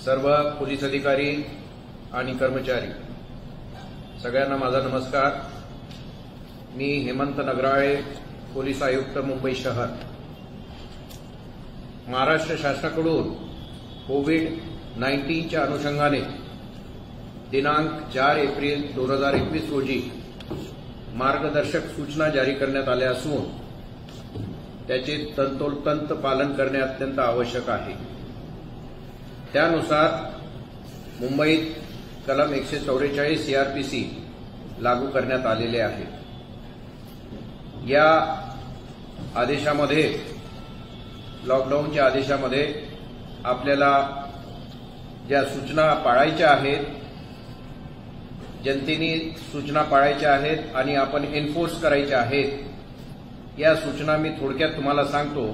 सर्व पोलीस अधिकारी आणि कर्मचारी सगळ्यांना माझा नमस्कार। मी हेमंत नगराळे, पोलीस आयुक्त मुंबई शहर। महाराष्ट्र शासनाकडून कोविड-19च्या अनुषंगाने दिनांक 4 एप्रिल 2021 रोजी मार्गदर्शक सूचना जारी करण्यात आल्या असून त्याचे तंतोतंत पालन करणे अत्यंत आवश्यक आहे। त्यानुसार मुंबईत कलम 144 सीआरपीसी लागू करण्यात आलेले आहे। या आदेशामध्ये, लॉकडाऊनच्या आदेशामध्ये आपल्याला ज्या सूचना पाळायच्या आहेत, जनतेने सूचना पाळायच्या आहेत आणि आपण एन्फोर्स करायच्या आहेत, या सूचना मी थोडक्यात तुम्हाला सांगतो।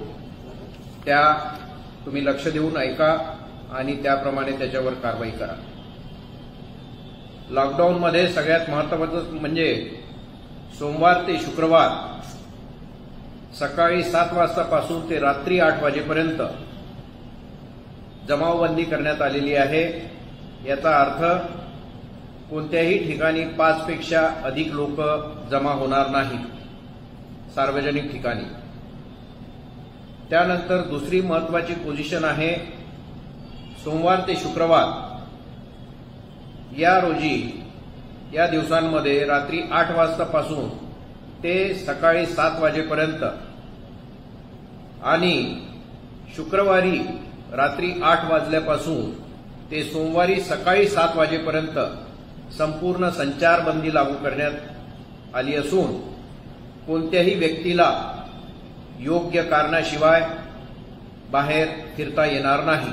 त्या तुम्ही लक्ष देऊन ऐका आणि त्याप्रमाणे त्याच्यावर कारवाई करा। लॉकडाऊनमध्ये सगळ्यात महत्त्वाचं म्हणजे सोमवार ते शुक्रवार सकाळी 7 वाजतापासून ते रात्री 8 वाजेपर्यंत जमावबंदी करण्यात आलेली आहे। याचा अर्थ कोणत्याही ठिकाणी 5 पेक्षा अधिक लोक जमा होणार नाहीत सार्वजनिक ठिकाणी। त्यानंतर दुसरी महत्त्वाची पोझिशन आहे, सोमवार ते शुक्रवार या रोजी, या दिवसांमध्ये रात्री 8 वाजतापासून ते सकाळी 7 वाजेपर्यंत आणि शुक्रवारी रात्री 8 वाजल्यापासून ते सोमवारी सकाळी 7 वाजेपर्यंत संपूर्ण संचारबंदी लागू करण्यात आली असून कोणत्याही व्यक्तीला योग्य कारणाशिवाय बाहेर फिरता येणार नाही।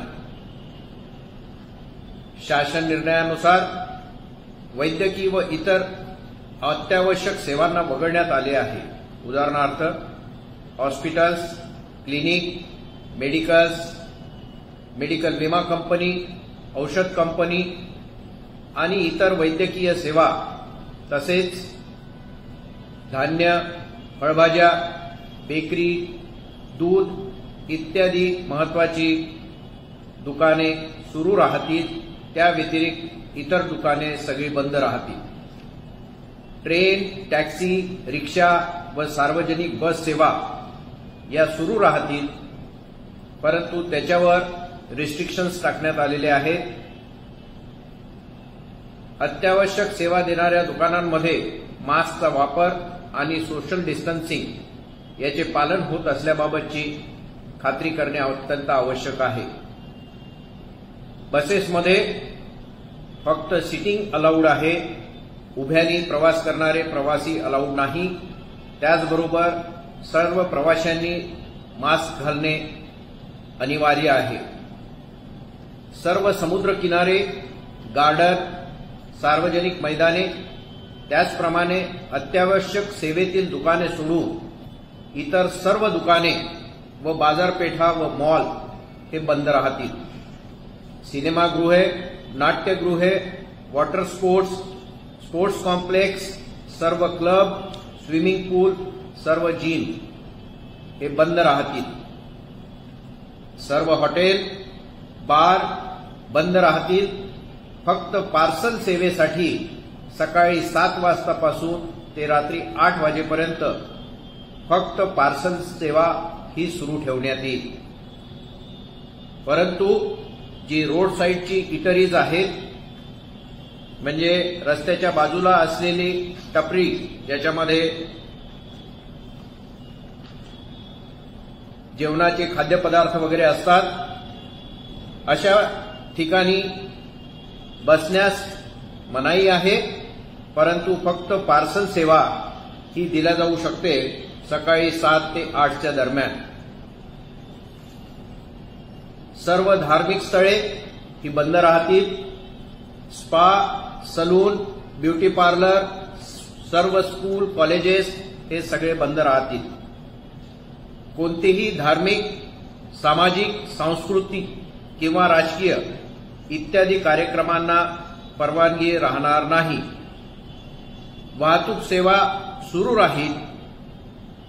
शासन निर्णयानुसार वैद्यकीय व इतर अत्यावश्यक सेवांना वगळण्यात आले आहे। उदाहरणार्थ हॉस्पिटल्स, क्लिनिक, मेडिकल विमा कंपनी, औषध कंपनी आणि इतर वैद्यकीय सेवा, तसेच धान्य, फळभाज्या, बेकरी, दूध इत्यादी महत्त्वाची दुकाने सुरू राहतील। त्या व्यतिरिक्त इतर दुकाने सगळी बंद राहतील। ट्रेन, टॅक्सी, रिक्षा व सार्वजनिक बस सेवा या सुरू राहतील, परंतु त्याच्यावर रिस्ट्रिक्शन्स टाकण्यात आलेले आहेत। अत्यावश्यक सेवा देणाऱ्या दुकानांमध्ये मास्कचा वापर आणि सोशल डिस्टन्सिंग याचे पालन होत असल्याबाबतची खात्री करणे अत्यंत आवश्यक आहे। बसेसमध्ये फक्त सिटिंग अलाउड आहे, उभ्याने प्रवास करणारे प्रवासी अलाउड नाही। त्याचबरोबर सर्व प्रवाशांनी मास्क घालणे अनिवार्य आहे। सर्व समुद्र किनारे, गार्डन, सार्वजनिक मैदाने, त्याचप्रमाणे अत्यावश्यक सेवेतील दुकाने सोडून इतर सर्व दुकाने व बाजारपेठा व मॉल हे बंद राहतील। सिनेमागृहे, नाट्यगृहे, वॉटर स्पोर्ट्स कॉम्प्लेक्स, सर्व क्लब, स्विमिंग पूल, सर्व जिम हे बंद राहतील। सर्व हॉटेल, बार बंद राहतील। फक्त पार्सल सेवेसाठी सकाळी 7 वाजतापासून ते रात्री 8 वाजेपर्यंत फक्त पार्सल सेवा ही सुरू ठेवण्यात येईल। परंतु जी रोड साईडची इटरीज आहेत, म्हणजे रस्त्याच्या बाजूला असलेली टपरी ज्याच्यामध्ये जेवणाचे खाद्यपदार्थ वगैरे असतात, अशा ठिकाणी बसण्यास मनाई आहे, परंतु फक्त पार्सल सेवा ही दिल्या जाऊ शकते सकाळी 7 ते 8च्या दरम्यान। सर्व धार्मिक स्थळे ही बंद राहतील। स्पा, सलून, ब्युटी पार्लर, सर्व स्कूल, कॉलेजेस हे सगळे बंद राहतील। कोणतेही धार्मिक, सामाजिक, सांस्कृतिक किंवा राजकीय इत्यादी कार्यक्रमांना परवानगी राहणार नाही। वाहतूक सेवा सुरू राहील,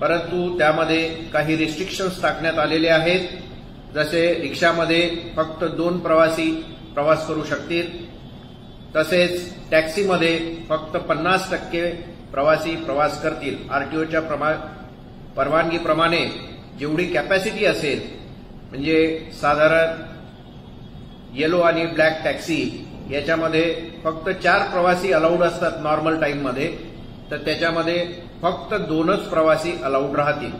परंतु त्यामध्ये काही रिस्ट्रिक्शन्स टाकण्यात आलेले आहेत। जसे रिक्षामध्ये फक्त 2 प्रवासी प्रवास करू शकतील. तसेच टॅक्सीमध्ये फक्त 50% प्रवासी प्रवास करतील. आरटीओच्या परवानगीप्रमाणे जेवढी कॅपॅसिटी असेल, म्हणजे साधारण येलो आणि ब्लॅक टॅक्सी याच्यामध्ये फक्त 4 प्रवासी अलाउड असतात नॉर्मल टाइममध्ये, तर त्याच्यामध्ये फक्त 2च प्रवासी अलाउड राहतील.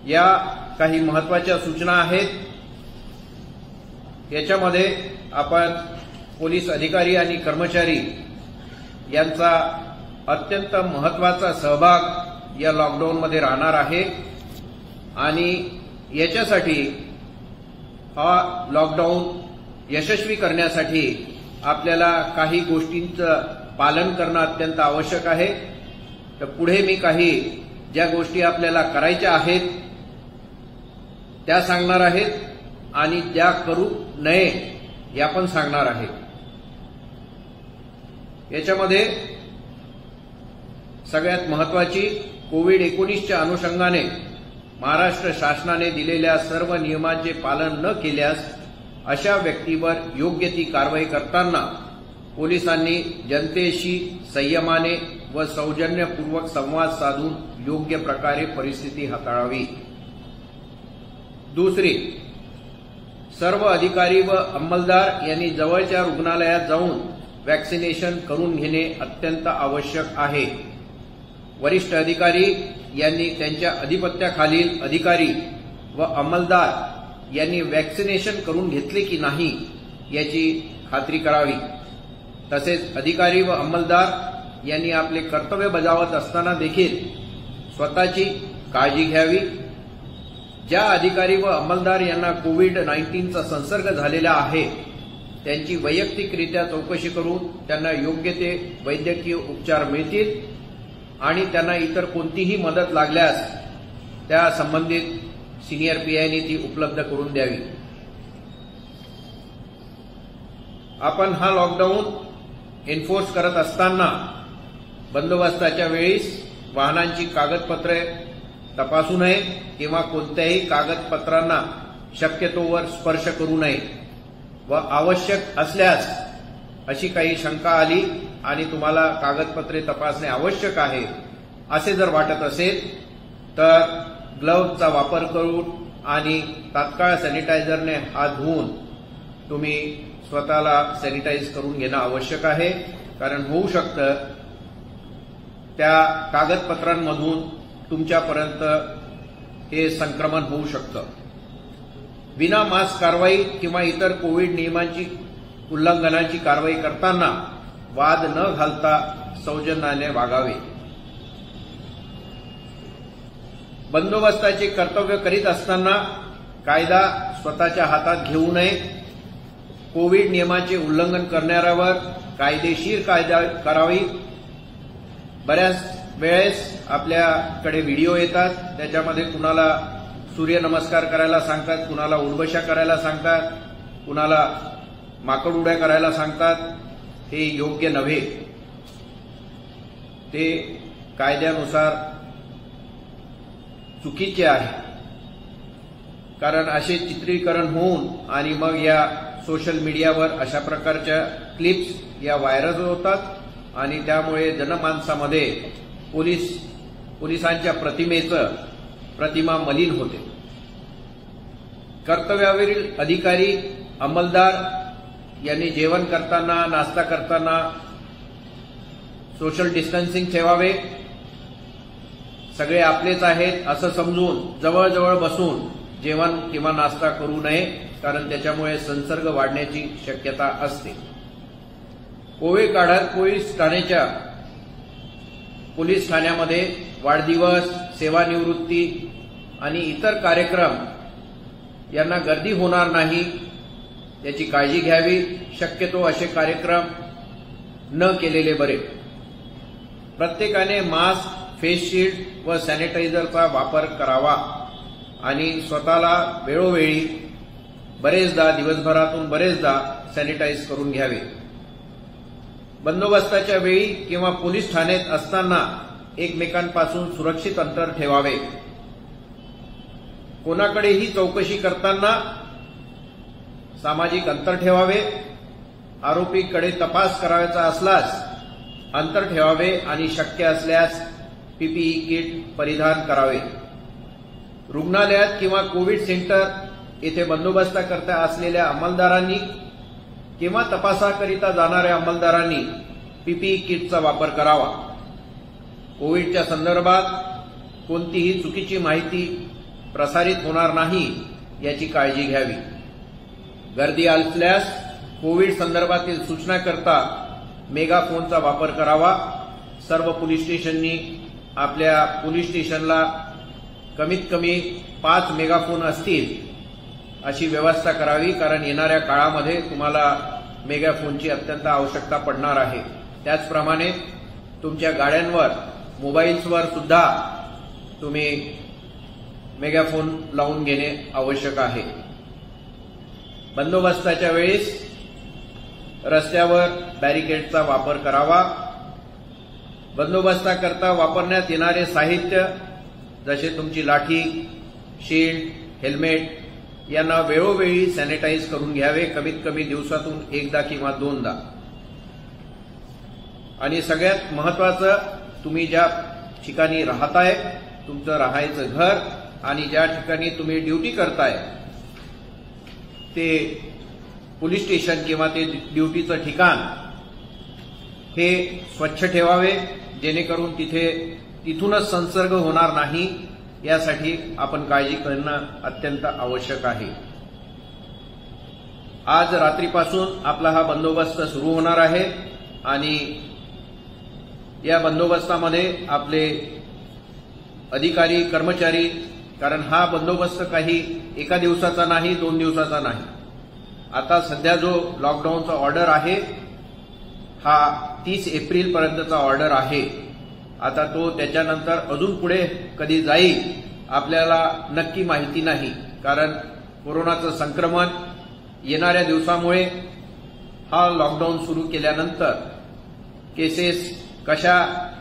या काही महत्वाच्या सूचना आहेत. याच्यामध्ये आपण पोलीस अधिकारी आणि कर्मचारी यांचा अत्यंत महत्वाचा सहभाग या लॉकडाऊनमध्ये राहणार आहे आणि याच्यासाठी हा लॉकडाऊन यशस्वी करण्यासाठी आपल्याला काही गोष्टींचं पालन करणं अत्यंत आवश्यक आहे. तर पुढे मी काही ज्या गोष्टी आपल्याला करायच्या आहेत त्या सांगणार आहेत आणि ज्या करू नये या पण सांगणार आहे. याच्यामध्ये सगळ्यात महत्वाची कोविड-19च्या अनुषंगाने महाराष्ट्र शासनाने दिलेल्या सर्व नियमांचे पालन न केल्यास अशा व्यक्तीवर योग्य ती कारवाई करताना पोलिसांनी जनतेशी संयमाने व सौजन्यपूर्वक संवाद साधून योग्य प्रकारे परिस्थिती हाताळावी. दुसरी, सर्व अधिकारी व अंमलदार यांनी जवळच्या रुग्णालयात जाऊन वॅक्सिनेशन करून घेणे अत्यंत आवश्यक आहे. वरिष्ठ अधिकारी यांनी त्यांच्या अधिपत्याखालील अधिकारी व अंमलदार यांनी वॅक्सिनेशन करून घेतले की नाही याची खात्री करावी. तसेच अधिकारी व अंमलदार यांनी आपले कर्तव्य बजावत असताना देखील स्वतःची काळजी घ्यावी. ज्या अधिकारी व अंमलदार यांना कोविड-19चा संसर्ग झालेला आहे त्यांची वैयक्तिकरित्या चौकशी करून त्यांना योग्य ते वैद्यकीय उपचार मिळतील आणि त्यांना इतर कोणतीही मदत लागल्यास त्या संबंधित सिनियर पीआयनी ती उपलब्ध करून द्यावी. आपण हा लॉकडाऊन एन्फोर्स करत असताना बंदोबस्ताच्या वेळीस वाहनांची कागदपत्रे तपासू नये किंवा कोणत्याही कागदपत्रांना शक्यतोवर स्पर्श करू नये व आवश्यक असल्यास अशी काही शंका आली आणि तुम्हाला कागदपत्रे तपासणे आवश्यक आहे असे जर वाटत असेल तर ग्लोव्हचा वापर करून आणि तात्काळ सॅनिटायझरने हात धुवून तुम्ही स्वतःला सॅनिटाईज करून घेणं आवश्यक आहे. कारण होऊ शकतं त्या कागदपत्रांमधून तुमच्यापर्यंत हे संक्रमण होऊ शकतं. विना मास्क कारवाई किंवा इतर कोविड नियमांची उल्लंघनाची कारवाई करताना वाद न घालता सौजन्याने वागावे. बंदोबस्ताचे कर्तव्य करीत असताना कायदा स्वतःच्या हातात घेऊ नये. कोविड नियमांचे उल्लंघन करणाऱ्यावर कायदेशीर कायदा करावी. बऱ्याच वेळेस आपल्याकडे व्हिडिओ येतात, त्याच्यामध्ये कुणाला सूर्यनमस्कार करायला सांगतात, कुणाला उठबशा करायला सांगतात, कुणाला माकड उड्या करायला सांगतात. हे योग्य नव्हे. ते कायद्यानुसार चुकीचे आहे. कारण असे चित्रीकरण होऊन आणि मग या सोशल मीडियावर अशा प्रकारच्या क्लिप्स या व्हायरल होतात आणि त्यामुळे जनमानसामध्ये पोलिसांच्या प्रतिमा मलिन होते. कर्तव्यावरील अधिकारी अंमलदार यांनी जेवण करताना नाश्ता करताना सोशल डिस्टन्सिंग ठेवावे. सगळे आपलेच आहेत असं समजून जवळजवळ बसून जेवण किंवा नाश्ता करू नये, कारण त्याच्यामुळे संसर्ग वाढण्याची शक्यता असते. कोविड काळात पोलीस ठाण्यामध्ये वाढदिवस, सेवानिवृत्ती आणि इतर कार्यक्रम यांना गर्दी होणार नाही याची काळजी घ्यावी. शक्यतो असे कार्यक्रम न केलेले बरे. प्रत्येकाने मास्क, फेस शील्ड व सॅनिटायझरचा वापर करावा आणि स्वतःला वेळोवेळी दिवसभरातून बरेचदा सॅनिटाईज करून घ्यावे. बंदोबस्ताच्या वेळी किंवा पोलीस ठाण्यात असताना एकमेकांपासून सुरक्षित अंतर ठेवावे. कोणाकडेही चौकशी करताना सामाजिक अंतर ठेवावे, आरोपीकडे तपास करायचा असल्यास अंतर ठेवावे आणि शक्य असल्यास पीपीई किट परिधान करावे. रुग्णालयात किंवा कोविड सेंटर येथे बंदोबस्ताकरता असलेल्या अंमलदारांनी किंवा तपासाकरिता जाणाऱ्या अंमलदारांनी पीपीई किटचा वापर करावा. कोविडच्या संदर्भात कोणतीही चुकीची माहिती प्रसारित होणार नाही याची काळजी घ्यावी. गर्दी असल्यास कोविड संदर्भातील सूचनाकरता मेगाफोनचा वापर करावा. सर्व पोलीस स्टेशननी आपल्या पोलीस स्टेशनला कमीत कमी 5 मेगाफोन असतील अशी व्यवस्था करावी, कारण येणाऱ्या काळामध्ये तुम्हाला मेगाफोनची अत्यंत आवश्यकता पडणार आहे. त्याचप्रमाणे तुमच्या गाड्यांवर, मोबाईल्सवर सुद्धा तुम्ही मेगाफोन लावून घेणे आवश्यक आहे. बंदोबस्ताच्या वेळेस रस्त्यावर बॅरिकेडचा वापर करावा. बंदोबस्ताकरता वापरण्यात येणारे साहित्य जसे तुमची लाठी, शील्ड, हेल्मेट यांना वेळोवेळी सॅनिटाईज करून घ्यावे, कमीत कमी दिवसातून एकदा किंवा दोनदा. आणि सगळ्यात महत्वाचं, तुम्ही ज्या ठिकाणी राहताय, तुमचं राहायचं घर आणि ज्या ठिकाणी तुम्ही ड्युटी करताय ते पोलीस स्टेशन किंवा ते ड्युटीचं ठिकाण हे स्वच्छ ठेवावे, जेणेकरून तिथूनच संसर्ग होणार नाही यासाठी आपण काळजी करणं अत्यंत आवश्यक आहे. आज रात्रीपासून आपला हा बंदोबस्त सुरू होणार आहे आणि या बंदोबस्तामध्ये आपले अधिकारी, कर्मचारी, कारण हा बंदोबस्त काही एका दिवसाचा नाही, 2 दिवसाचा नाही. आता सध्या जो लॉकडाऊनचा ऑर्डर आहे हा 30 एप्रिलपर्यंतचा ऑर्डर आहे. आता तो त्याच्यानंतर अजून पुढे कधी जाईल आपल्याला नक्की माहिती नाही, कारण कोरोनाचं संक्रमण येणाऱ्या दिवसामुळे हा लॉकडाऊन सुरू केल्यानंतर केसेस कशा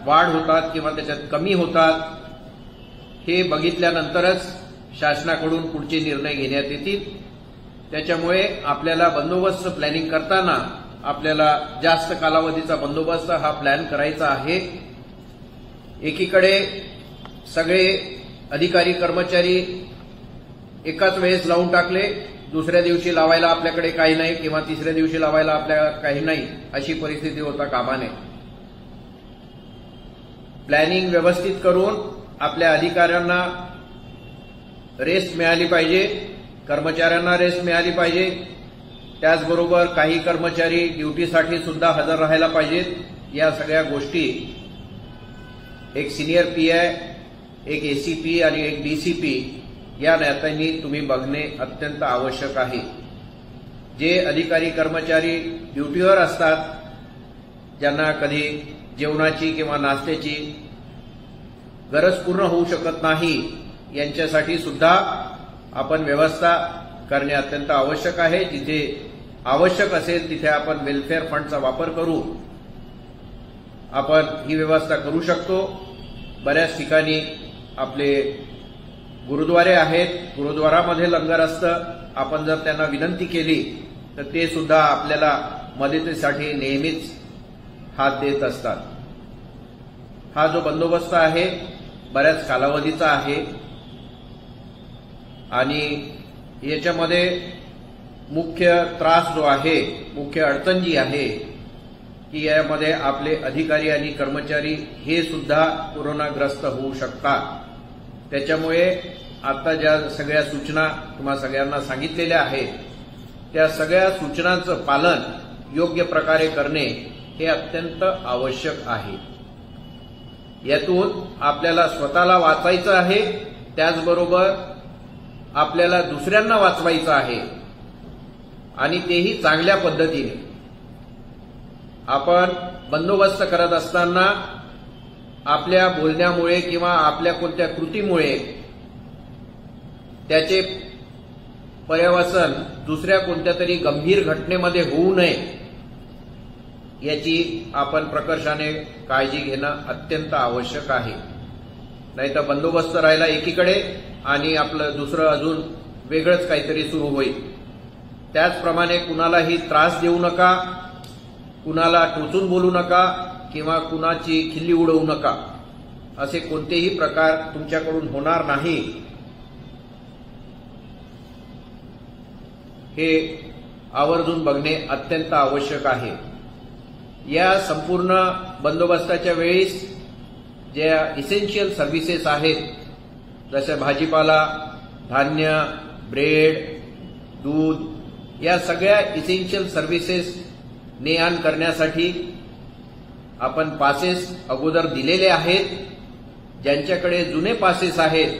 वाढ होतात किंवा त्याच्यात कमी होतात हे बघितल्यानंतरच शासनाकडून पुढचे निर्णय घेण्यात येतील. त्याच्यामुळे आपल्याला बंदोबस्त प्लॅनिंग करताना आपल्याला जास्त कालावधीचा बंदोबस्त हा प्लॅन करायचा आहे. एकीकडे सगळे अधिकारी, कर्मचारी एकाच वेळेस लावून टाकले, दुसऱ्या दिवशी लावायला आपल्याकडे काही नाही किंवा तिसऱ्या दिवशी लावायला आपल्याला काही नाही, अशी परिस्थिती होता कामा नये. प्लॅनिंग व्यवस्थित करून आपल्या अधिकाऱ्यांना रेस्ट मिळाली पाहिजे, कर्मचाऱ्यांना रेस्ट मिळाली पाहिजे. त्याचबरोबर काही कर्मचारी ड्युटीसाठी सुद्धा हजर राहायला पाहिजेत. या सगळ्या गोष्टी एक सिनियर पीआय, एक एसीपी आणि एक डीसीपी या नात्याने तुम्ही बघणे अत्यंत आवश्यक आहे. जे अधिकारी, कर्मचारी ड्युटीवर असतात, ज्यांना कधी जेवणाची किंवा नाश्त्याची गरज पूर्ण होऊ शकत नाही, यांच्यासाठी सुद्धा आपण व्यवस्था करणे अत्यंत आवश्यक आहे. जिथे आवश्यक असेल तिथे आपण वेलफेअर फंडचा वापर करू आपण ही व्यवस्था करू शकतो. बऱ्याच ठिकाणी आपले गुरुद्वारे आहेत, गुरुद्वारामध्ये लंगर असतं. आपण जर त्यांना विनंती केली तर ते सुद्धा आपल्याला मदतीसाठी नेहमीच हात देत असतात. हा जो बंदोबस्त आहे बऱ्याच कालावधीचा आहे आणि याच्यामध्ये मुख्य त्रास जो आहे, मुख्य अडचण जी आहे की यामध्ये आपले अधिकारी आणि कर्मचारी हे सुद्धा कोरोनाग्रस्त होऊ शकतात. त्याच्यामुळे आता ज्या सगळ्या सूचना तुम्हा सगळ्यांना सांगितलेल्या आहेत त्या सगळ्या सूचनांचं पालन योग्य प्रकारे करणे हे अत्यंत आवश्यक आहे. यातून आपल्याला स्वतःला वाचवायचं आहे, त्याचबरोबर आपल्याला दुसऱ्यांना वाचवायचं आहे आणि तेही चांगल्या पद्धतीने. आपण बंदोबस्त करत असताना आपल्या बोलण्यामुळे किंवा आपल्या कोणत्या कृतीमुळे त्याचे पर्यवसन दुसऱ्या कोणत्या तरी गंभीर घटनेमध्ये होऊ नये याची आपण प्रकर्षाने काळजी घेणं अत्यंत आवश्यक आहे. नाहीतर बंदोबस्त राहिला एकीकडे आणि आपलं दुसरं अजून वेगळंच काहीतरी सुरू होईल. त्याचप्रमाणे कुणालाही त्रास देऊ नका, कुणाला टोचून बोलू नका किंवा कुणाची खिल्ली उडवू नका. असे कोणतेही प्रकार तुमच्याकडून होणार नाही हे आवर्जून बघणे अत्यंत आवश्यक आहे. या संपूर्ण बंदोबस्ताच्या वेळेस ज्या इसेन्शियल सर्व्हिसेस आहेत, जसे भाजीपाला, धान्य, ब्रेड, दूध, या सगळ्या इसेन्शियल सर्व्हिसेस ने-आण करण्यासाठी आपण पासेस अगोदर दिलेले आहेत. ज्यांच्याकडे जुने पासेस आहेत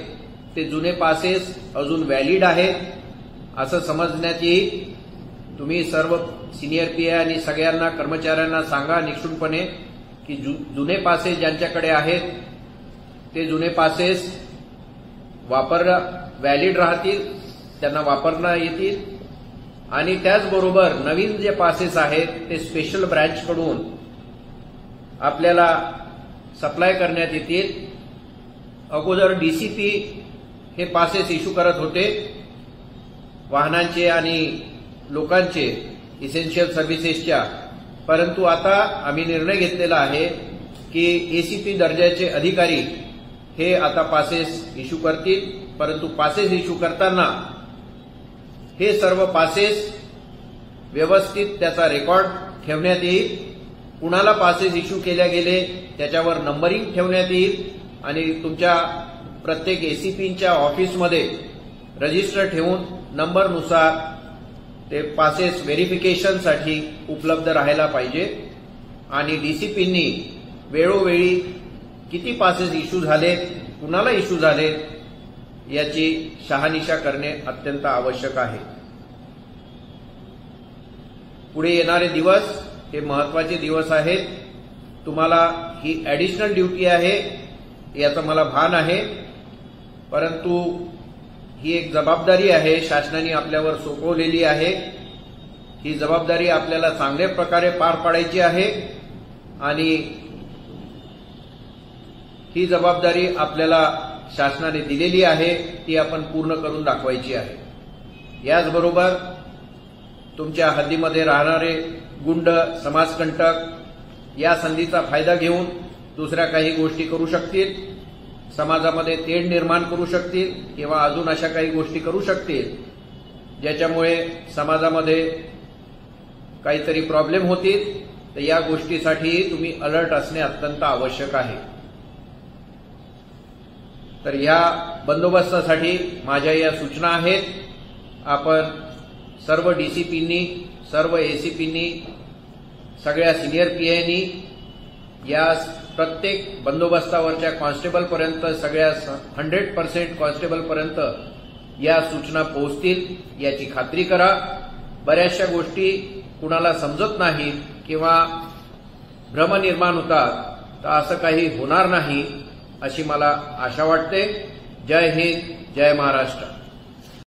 ते जुने पासेस अजून व्हॅलिड आहेत असं समजण्यात येईल. तुम्ही सर्व सिनियर पीए आणि सगळ्यांना कर्मचाऱ्यांना सांगा निक्षुणपणे की जुने पासेस ज्यांच्याकडे आहेत ते जुने पासेस व्हॅलिड राहतील, त्यांना वापरता येतील. आणि त्याचबरोबर नवीन जे पासेस आहेत ते स्पेशल ब्रँचकडून आपल्याला सप्लाय करण्यात येतील. अगोदर डीसीपी हे पासेस इश्यू करत होते वाहनांचे आणि लोकांचे इसेन्शियल सर्व्हिसेसच्या, परंतु आता आम्ही निर्णय घेतलेला आहे की एसीपी दर्जाचे अधिकारी हे आता पासेस इश्यू करतील. परंतु पासेस इश्यू करताना हे सर्व पासेस व्यवस्थित त्याचा रेकॉर्ड ठेवण्यात येईल. कुणाला पासेस इश्यू केल्या गेले त्याच्यावर नंबरिंग ठेवण्यात येईल आणि तुमच्या प्रत्येक एसीपींच्या ऑफिसमध्ये रजिस्टर ठेवून नंबरनुसार ते पासेस व्हेरिफिकेशनसाठी उपलब्ध राहायला पाहिजे. आणि डीसीपींनी वेळोवेळी किती पासेस इश्यू झालेत, कुणाला इश्यू झालेत याची शहानिशा करणे अत्यंत आवश्यक आहे. पुढे येणारे दिवस हे महत्वाचे दिवस आहेत. तुम्हाला ही ऍडिशनल ड्युटी आहे याचं मला भान आहे, परंतु ही एक जबाबदारी आहे शासनाने आपल्यावर सोपवलेली आहे. ही जबाबदारी आपल्याला चांगल्या प्रकारे पार पाडायची आहे आणि ही जबाबदारी आपल्याला शासनाने दिलेली आहे ती आपण पूर्ण करून दाखवायची आहे. याचबरोबर तुमच्या हद्दीमध्ये राहणारे गुंड, समाजकंटक या संधीचा फायदा घेऊन दुसऱ्या काही गोष्टी करू शकतील, समाजामध्ये तेढ निर्माण करू शकतील किंवा अजून अशा काही गोष्टी करू शकतील ज्याच्यामुळे समाजामध्ये काहीतरी प्रॉब्लेम होतील. तर या गोष्टीसाठी तुम्ही अलर्ट असणे अत्यंत आवश्यक आहे. तर या बंदोबस्तासाठी माझ्या या सूचना आहेत. आपण सर्व डीसीपींनी, सर्व एसीपींनी, सगळ्या सिनियर पीआयनी या प्रत्येक बंदोबस्तावरच्या कॉन्स्टेबलपर्यंत, सगळ्या 100% कॉन्स्टेबलपर्यंत या सूचना पोहोचतील याची खात्री करा. बऱ्याचशा गोष्टी कुणाला समजत नाही किंवा भ्रम निर्माण होतात, तर असं काही होणार नाही अशी मला आशा वाटते. जय हिंद, जय महाराष्ट्र.